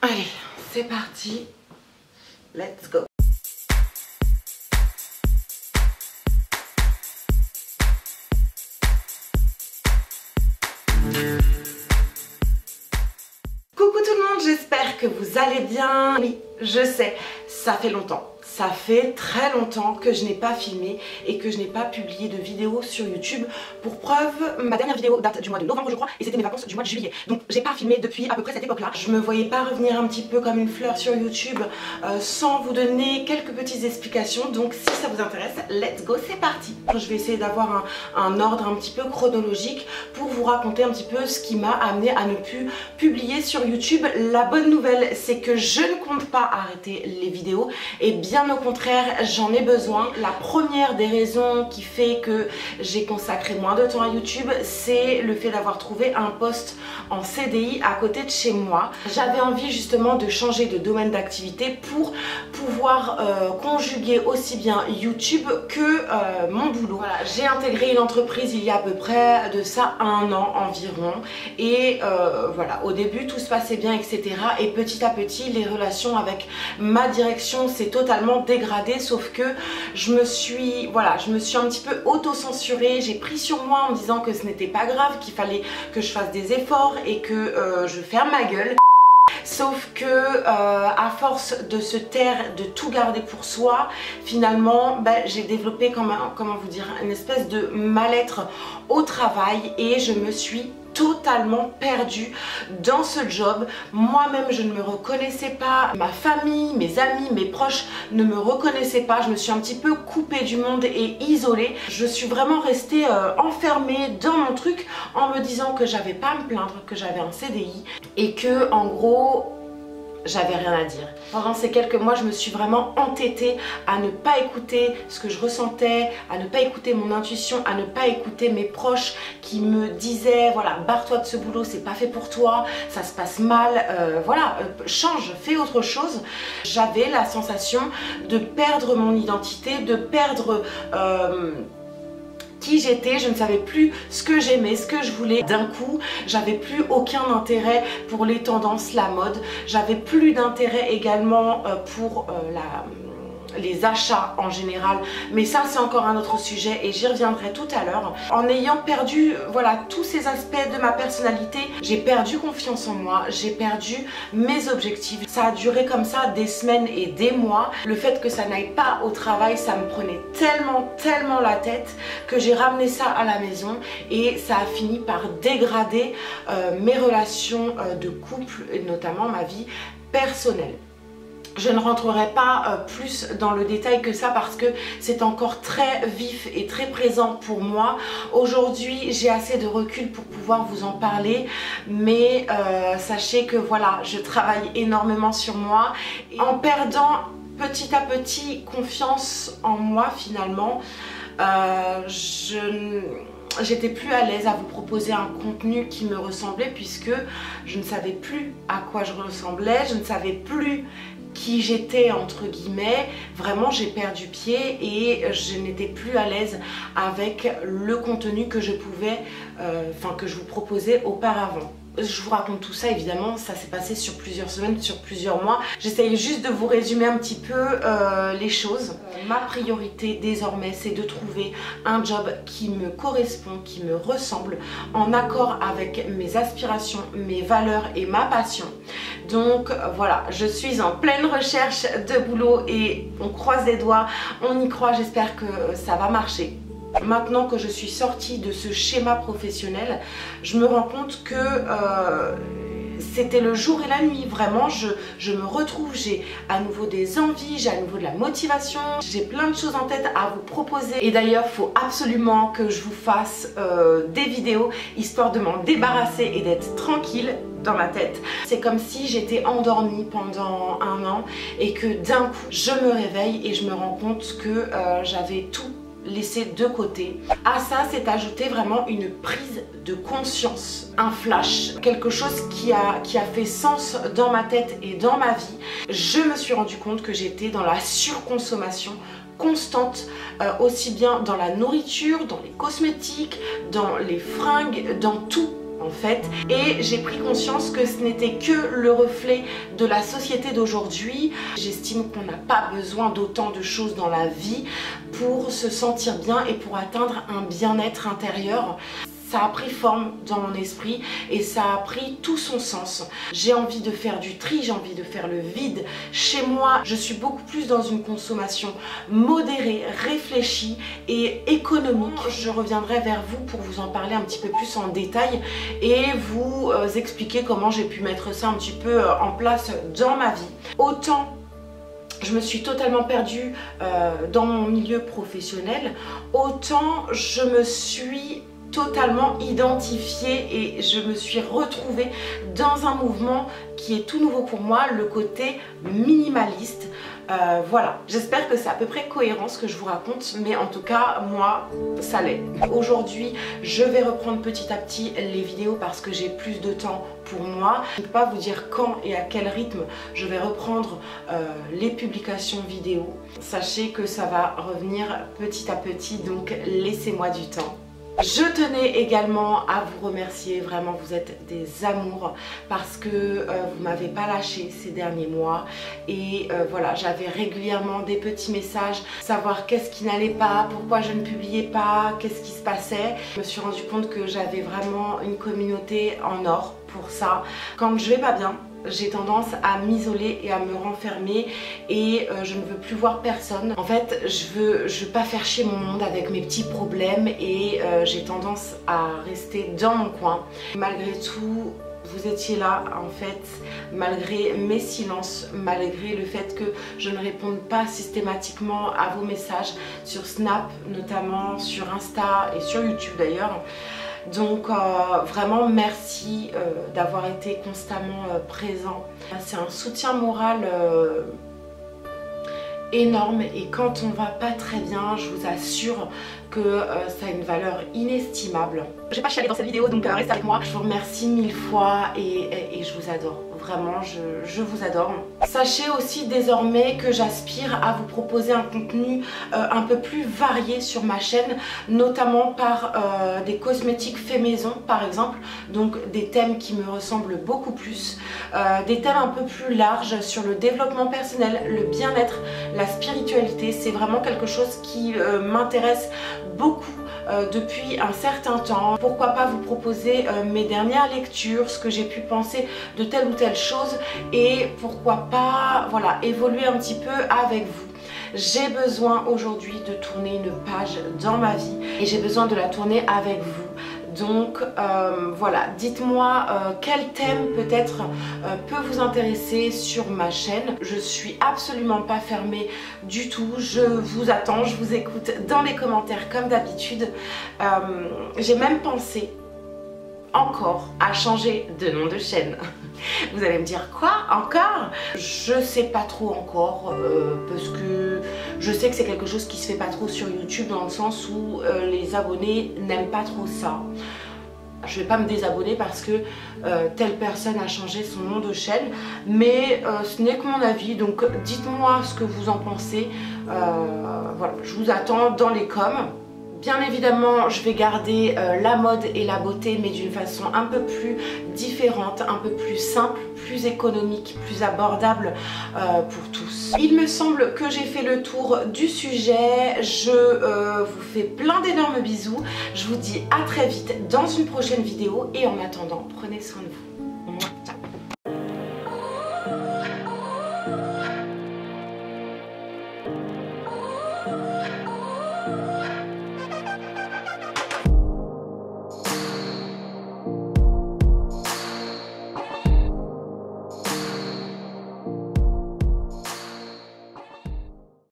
Allez, c'est parti. Let's go. Coucou tout le monde, j'espère que vous allez bien. Oui, je sais, ça fait longtemps. Ça fait très longtemps que je n'ai pas filmé et que je n'ai pas publié de vidéo sur YouTube. Pour preuve, ma dernière vidéo date du mois de novembre je crois et c'était mes vacances du mois de juillet. Donc j'ai pas filmé depuis à peu près cette époque là. Je me voyais pas revenir un petit peu comme une fleur sur YouTube sans vous donner quelques petites explications. Donc si ça vous intéresse, let's go, c'est parti. Je vais essayer d'avoir un ordre un petit peu chronologique pour vous raconter un petit peu ce qui m'a amené à ne plus publier sur YouTube. La bonne nouvelle, c'est que je ne compte pas arrêter les vidéos et bien au contraire, j'en ai besoin. La première des raisons qui fait que j'ai consacré moins de temps à YouTube, c'est le fait d'avoir trouvé un poste en CDI à côté de chez moi. J'avais envie justement de changer de domaine d'activité pour pouvoir conjuguer aussi bien YouTube que mon boulot. Voilà, j'ai intégré une entreprise il y a à peu près de ça 1 an environ et voilà, au début tout se passait bien, etc. Et petit à petit les relations avec ma direction s'est totalement dégradée, sauf que je me suis un petit peu auto-censurée. J'ai pris sur moi en me disant que ce n'était pas grave, qu'il fallait que je fasse des efforts et que je ferme ma gueule. Sauf que à force de se taire, de tout garder pour soi, finalement j'ai développé comment vous dire, une espèce de mal-être au travail et je me suis totalement perdue dans ce job. Moi-même je ne me reconnaissais pas, ma famille, mes amis, mes proches ne me reconnaissaient pas. Je me suis un petit peu coupée du monde et isolée. Je suis vraiment restée enfermée dans mon truc en me disant que j'avais pas à me plaindre, que j'avais un CDI et que en gros j'avais rien à dire. Pendant ces quelques mois, je me suis vraiment entêtée à ne pas écouter ce que je ressentais, à ne pas écouter mon intuition, à ne pas écouter mes proches qui me disaient voilà, barre-toi de ce boulot, c'est pas fait pour toi, ça se passe mal, voilà, change, fais autre chose. J'avais la sensation de perdre mon identité, de perdre qui j'étais, je ne savais plus ce que j'aimais, ce que je voulais. D'un coup, j'avais plus aucun intérêt pour les tendances, la mode. J'avais plus d'intérêt également pour les achats en général, mais ça c'est encore un autre sujet et j'y reviendrai tout à l'heure. En ayant perdu voilà tous ces aspects de ma personnalité, j'ai perdu confiance en moi, j'ai perdu mes objectifs. Ça a duré comme ça des semaines et des mois. Le fait que ça n'aille pas au travail, ça me prenait tellement la tête que j'ai ramené ça à la maison et ça a fini par dégrader mes relations de couple et notamment ma vie personnelle. Je ne rentrerai pas plus dans le détail que ça parce que c'est encore très vif et très présent pour moi. Aujourd'hui, j'ai assez de recul pour pouvoir vous en parler, mais sachez que voilà, je travaille énormément sur moi. Et en perdant petit à petit confiance en moi finalement, j'étais plus à l'aise à vous proposer un contenu qui me ressemblait puisque je ne savais plus à quoi je ressemblais, je ne savais plus qui j'étais entre guillemets. Vraiment j'ai perdu pied et je n'étais plus à l'aise avec le contenu que je pouvais, que je vous proposais auparavant. Je vous raconte tout ça évidemment, ça s'est passé sur plusieurs semaines, sur plusieurs mois. J'essaye juste de vous résumer un petit peu les choses. Ma priorité désormais c'est de trouver un job qui me correspond, qui me ressemble, en accord avec mes aspirations, mes valeurs et ma passion. Donc voilà, je suis en pleine recherche de boulot et on croise les doigts, on y croit, j'espère que ça va marcher. Maintenant que je suis sortie de ce schéma professionnel, je me rends compte que c'était le jour et la nuit. Vraiment, je me retrouve, j'ai à nouveau des envies, j'ai à nouveau de la motivation, j'ai plein de choses en tête à vous proposer. Et d'ailleurs, il faut absolument que je vous fasse des vidéos, histoire de m'en débarrasser et d'être tranquille dans ma tête. C'est comme si j'étais endormie pendant 1 an et que d'un coup, je me réveille et je me rends compte que j'avais tout laissé de côté. À ça s'est ajouté vraiment une prise de conscience, un flash, quelque chose qui a fait sens dans ma tête et dans ma vie. Je me suis rendu compte que j'étais dans la surconsommation constante, aussi bien dans la nourriture, dans les cosmétiques, dans les fringues, dans tout. en fait, et j'ai pris conscience que ce n'était que le reflet de la société d'aujourd'hui. J'estime qu'on n'a pas besoin d'autant de choses dans la vie pour se sentir bien et pour atteindre un bien-être intérieur. Ça a pris forme dans mon esprit et ça a pris tout son sens. J'ai envie de faire du tri, j'ai envie de faire le vide. Chez moi, je suis beaucoup plus dans une consommation modérée, réfléchie et économique. Je reviendrai vers vous pour vous en parler un petit peu plus en détail et vous expliquer comment j'ai pu mettre ça un petit peu en place dans ma vie. Autant je me suis totalement perdue dans mon milieu professionnel, autant je me suis totalement identifiée et je me suis retrouvée dans un mouvement qui est tout nouveau pour moi, le côté minimaliste. Voilà, j'espère que c'est à peu près cohérent ce que je vous raconte, mais en tout cas moi ça l'est. Aujourd'hui je vais reprendre petit à petit les vidéos parce que j'ai plus de temps pour moi. Je ne peux pas vous dire quand et à quel rythme je vais reprendre les publications vidéo. Sachez que ça va revenir petit à petit, donc laissez-moi du temps. Je tenais également à vous remercier, vraiment vous êtes des amours parce que vous m'avez pas lâché ces derniers mois et voilà, j'avais régulièrement des petits messages, savoir qu'est-ce qui n'allait pas, pourquoi je ne publiais pas, qu'est-ce qui se passait. Je me suis rendu compte que j'avais vraiment une communauté en or pour ça. Quand je vais pas bien, j'ai tendance à m'isoler et à me renfermer et je ne veux plus voir personne. En fait, je veux pas faire chier mon monde avec mes petits problèmes et j'ai tendance à rester dans mon coin. Malgré tout, vous étiez là en fait, malgré mes silences, malgré le fait que je ne réponde pas systématiquement à vos messages sur Snap, notamment sur Insta et sur YouTube d'ailleurs. Donc vraiment merci d'avoir été constamment présent. C'est un soutien moral énorme et quand on va pas très bien, je vous assure que ça a une valeur inestimable. Je vais pas chialer dans cette vidéo, donc restez avec moi. Je vous remercie 1000 fois et je vous adore. Vraiment, je vous adore. Sachez aussi désormais que j'aspire à vous proposer un contenu un peu plus varié sur ma chaîne, notamment par des cosmétiques faits maison par exemple, donc des thèmes qui me ressemblent beaucoup plus, des thèmes un peu plus larges sur le développement personnel, le bien-être, la spiritualité. C'est vraiment quelque chose qui m'intéresse beaucoup depuis un certain temps. Pourquoi pas vous proposer mes dernières lectures, ce que j'ai pu penser de telle ou telle chose et pourquoi pas voilà, évoluer un petit peu avec vous. J'ai besoin aujourd'hui de tourner une page dans ma vie et j'ai besoin de la tourner avec vous. Donc voilà, dites-moi quel thème peut-être peut vous intéresser sur ma chaîne. Je suis absolument pas fermée du tout, je vous attends, je vous écoute dans les commentaires comme d'habitude. J'ai même pensé encore à changer de nom de chaîne. Vous allez me dire quoi encore? Je sais pas trop encore parce que je sais que c'est quelque chose qui se fait pas trop sur YouTube dans le sens où les abonnés n'aiment pas trop ça. Je vais pas me désabonner parce que telle personne a changé son nom de chaîne, mais ce n'est que mon avis, donc dites-moi ce que vous en pensez. Voilà, je vous attends dans les coms. Bien évidemment, je vais garder la mode et la beauté, mais d'une façon un peu plus différente, un peu plus simple, plus économique, plus abordable pour tous. Il me semble que j'ai fait le tour du sujet. Je vous fais plein d'énormes bisous. Je vous dis à très vite dans une prochaine vidéo et en attendant, prenez soin de vous.